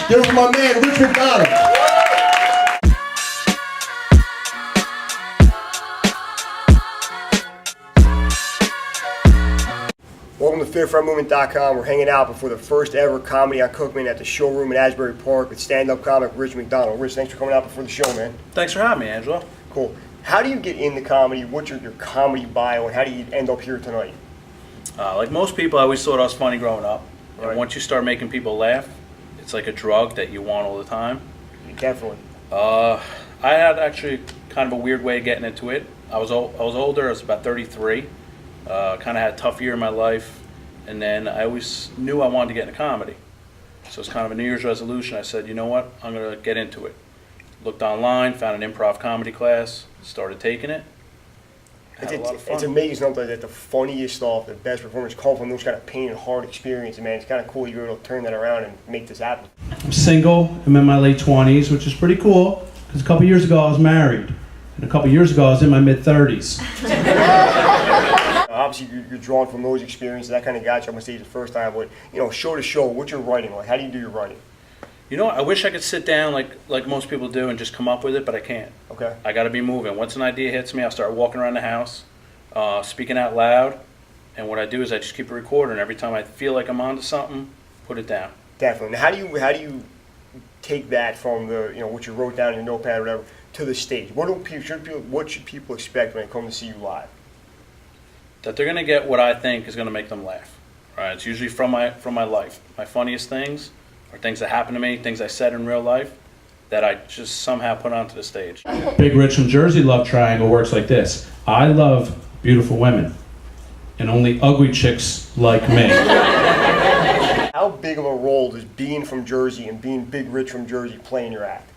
Give it for my man, Rich McDonald. Welcome to FearFrontMovement.com. We're hanging out before the first ever Comedy on Cookman at the showroom in Asbury Park with stand-up comic Rich McDonald. Rich, thanks for coming out before the show, man. Thanks for having me, Angelo. Cool. How do you get into comedy? What's your comedy bio, and how do you end up here tonight? Like most people, I always thought I was funny growing up. Right. And once you start making people laugh, it's like a drug that you want all the time. Definitely. I had actually kind of a weird way of getting into it. I was older. I was about 33. Kind of had a tough year in my life, and then I always knew I wanted to get into comedy. So it's kind of a New Year's resolution. I said, you know what, I'm going to get into it. Looked online, found an improv comedy class, started taking it. Had a lot of fun. It's amazing sometimes that the funniest stuff, the best performers come from those kind of pain and hard experiences, man. It's kind of cool you're able to turn that around and make this happen. I'm single. I'm in my late 20s, which is pretty cool, because a couple years ago I was married, and a couple years ago I was in my mid-30s. Obviously, you're drawn from those experiences. That kind of got you on stage the first time. But show to show, what's your writing like? How do you do your writing? You know what? I wish I could sit down like most people do and just come up with it, but I can't. Okay. I got to be moving. Once an idea hits me, I'll start walking around the house, speaking out loud, and what I do is I just keep a recorder, and every time I feel like I'm onto something, put it down. Definitely. Now, how do you take that from the what you wrote down in your notepad or whatever to the stage? What should people expect when they come to see you live? That they're going to get what I think is going to make them laugh. Right? It's usually from my life. My funniest things are things that happen to me, things I said in real life that I just somehow put onto the stage. Big Rich from Jersey love triangle works like this. I love beautiful women, and only ugly chicks like me. How big of a role does being from Jersey and being Big Rich from Jersey play in your act?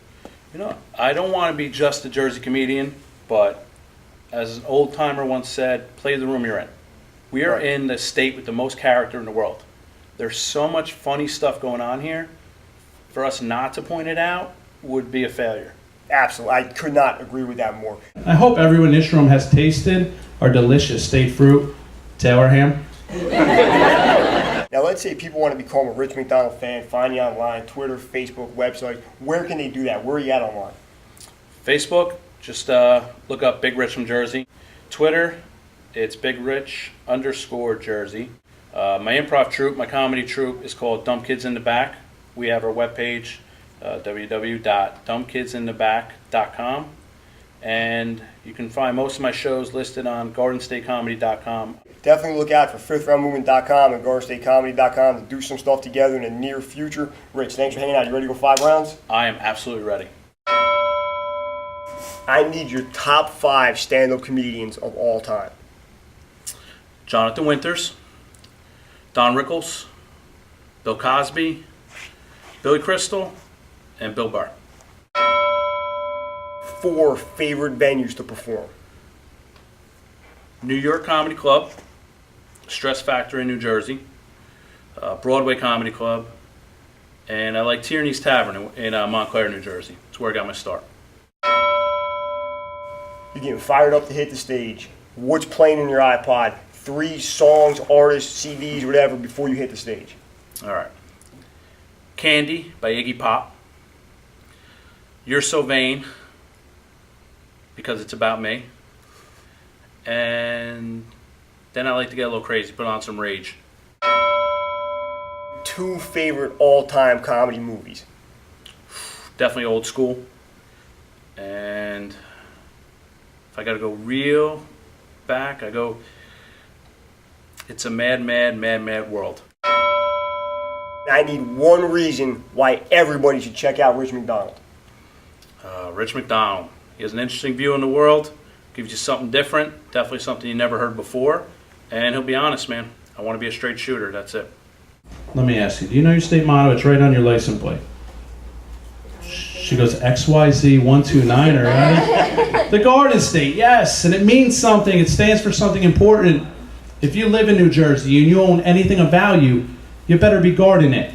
I don't want to be just a Jersey comedian, but as an old timer once said, play the room you're in. We are in the state with the most character in the world. There's so much funny stuff going on here. For us not to point it out would be a failure. Absolutely. I could not agree with that more. I hope everyone in this room has tasted our delicious state fruit, Taylor ham. Now, let's say people want to become a Rich McDonald fan, find you online, Twitter, Facebook, website. Where can they do that? Where are you at online? Facebook, just look up Big Rich from Jersey. Twitter, it's BigRich_Jersey. My improv troupe, my comedy troupe is called Dumb Kids in the Back. We have our webpage, www.dumbkidsintheback.com. And you can find most of my shows listed on GardenStateComedy.com. Definitely look out for FifthRoundMovement.com and GardenStateComedy.com to do some stuff together in the near future. Rich, thanks for hanging out. You ready to go 5 rounds? I am absolutely ready. I need your top 5 stand-up comedians of all time. Jonathan Winters, Don Rickles, Bill Cosby, Billy Crystal, and Bill Burr. 4 favorite venues to perform. New York Comedy Club, Stress Factory in New Jersey, Broadway Comedy Club, and I like Tierney's Tavern in Montclair, New Jersey. It's where I got my start. You're getting fired up to hit the stage. What's playing in your iPod? 3 songs, artists, CDs, whatever, before you hit the stage. All right. Candy by Iggy Pop. You're So Vain, because it's about me. And then I like to get a little crazy, put on some Rage. 2 favorite all-time comedy movies. Definitely Old School. And if I got to go real back, I go It's a Mad, Mad, Mad, Mad World. I need one reason why everybody should check out Rich McDonald. Rich McDonald. He has an interesting view on the world, gives you something different, definitely something you never heard before, and he'll be honest, man. I want to be a straight shooter, that's it. Let me ask you, do you know your state motto? It's right on your license plate. She goes, XYZ129, right? The Garden State, yes, and it means something. It stands for something important. If you live in New Jersey and you own anything of value, you better be guarding it.